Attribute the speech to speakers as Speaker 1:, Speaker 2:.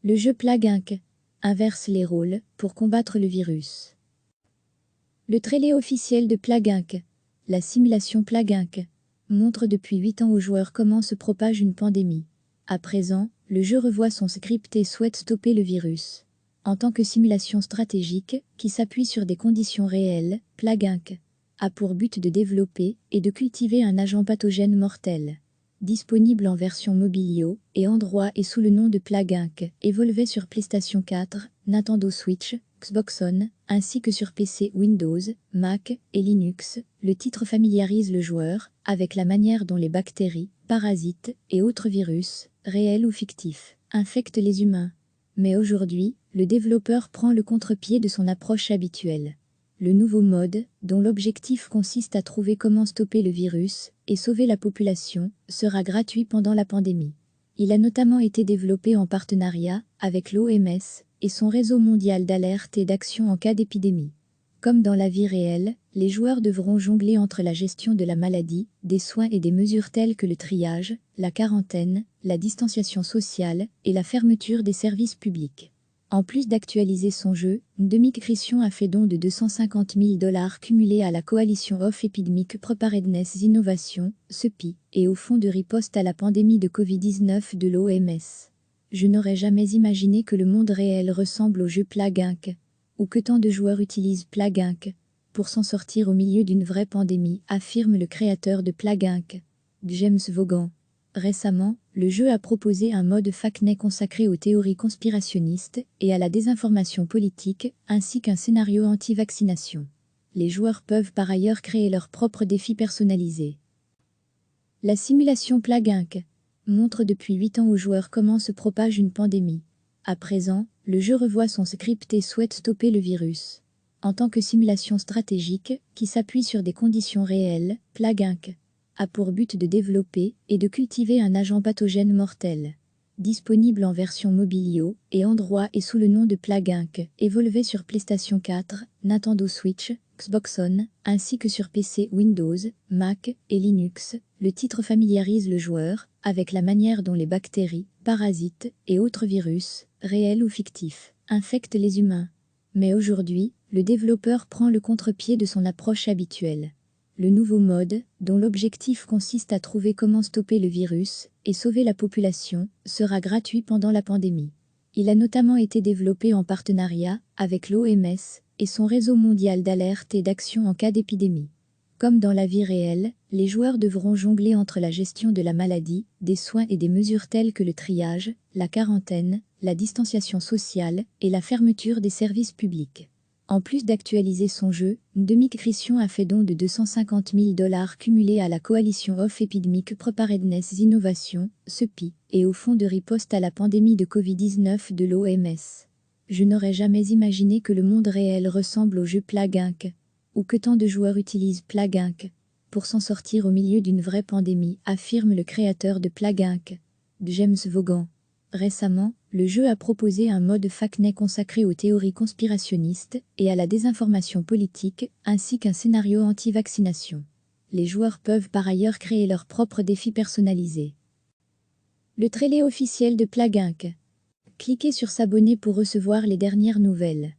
Speaker 1: Le jeu Plague Inc. inverse les rôles pour combattre le virus. Le trailer officiel de Plague Inc., la simulation Plague Inc., montre depuis 8 ans aux joueurs comment se propage une pandémie. À présent, le jeu revoit son script et souhaite stopper le virus. En tant que simulation stratégique, qui s'appuie sur des conditions réelles, Plague Inc. a pour but de développer et de cultiver un agent pathogène mortel. Disponible en version mobile et Android et sous le nom de Plague Inc., évolué sur PlayStation 4, Nintendo Switch, Xbox One, ainsi que sur PC, Windows, Mac et Linux, le titre familiarise le joueur avec la manière dont les bactéries, parasites et autres virus, réels ou fictifs, infectent les humains. Mais aujourd'hui, le développeur prend le contre-pied de son approche habituelle. Le nouveau mode, dont l'objectif consiste à trouver comment stopper le virus et sauver la population, sera gratuit pendant la pandémie. Il a notamment été développé en partenariat avec l'OMS et son réseau mondial d'alerte et d'action en cas d'épidémie. Comme dans la vie réelle, les joueurs devront jongler entre la gestion de la maladie, des soins et des mesures telles que le triage, la quarantaine, la distanciation sociale et la fermeture des services publics. En plus d'actualiser son jeu, Demicrition a fait don de $250 000 cumulés à la coalition Off Epidemic Preparedness Innovation, CEPI, et au fonds de riposte à la pandémie de Covid-19 de l'OMS. Je n'aurais jamais imaginé que le monde réel ressemble au jeu Plague Inc., ou que tant de joueurs utilisent Plague Inc. pour s'en sortir au milieu d'une vraie pandémie, affirme le créateur de Plague Inc., James Vaughan. Récemment, le jeu a proposé un mode Facnet consacré aux théories conspirationnistes et à la désinformation politique, ainsi qu'un scénario anti-vaccination. Les joueurs peuvent par ailleurs créer leurs propres défis personnalisés. La simulation Plague Inc. montre depuis 8 ans aux joueurs comment se propage une pandémie. À présent, le jeu revoit son script et souhaite stopper le virus. En tant que simulation stratégique, qui s'appuie sur des conditions réelles, Plague Inc. a pour but de développer et de cultiver un agent pathogène mortel. Disponible en version mobile et Android et sous le nom de Plague Inc., évolué sur PlayStation 4, Nintendo Switch, Xbox One, ainsi que sur PC, Windows, Mac et Linux, le titre familiarise le joueur avec la manière dont les bactéries, parasites et autres virus, réels ou fictifs, infectent les humains. Mais aujourd'hui, le développeur prend le contre-pied de son approche habituelle. Le nouveau mode, dont l'objectif consiste à trouver comment stopper le virus et sauver la population, sera gratuit pendant la pandémie. Il a notamment été développé en partenariat avec l'OMS et son réseau mondial d'alerte et d'action en cas d'épidémie. Comme dans la vie réelle, les joueurs devront jongler entre la gestion de la maladie, des soins et des mesures telles que le triage, la quarantaine, la distanciation sociale et la fermeture des services publics. En plus d'actualiser son jeu, Demicrition a fait don de $250 000 cumulés à la coalition Off Epidemic Preparedness Innovation, CEPI, et au fonds de riposte à la pandémie de Covid-19 de l'OMS. Je n'aurais jamais imaginé que le monde réel ressemble au jeu Plague Inc., ou que tant de joueurs utilisent Plague Inc. pour s'en sortir au milieu d'une vraie pandémie, affirme le créateur de Plague Inc., James Vaughan. Récemment, le jeu a proposé un mode Facnet consacré aux théories conspirationnistes et à la désinformation politique, ainsi qu'un scénario anti-vaccination. Les joueurs peuvent par ailleurs créer leurs propres défis personnalisés. Le trailer officiel de Plague Inc. Cliquez sur s'abonner pour recevoir les dernières nouvelles.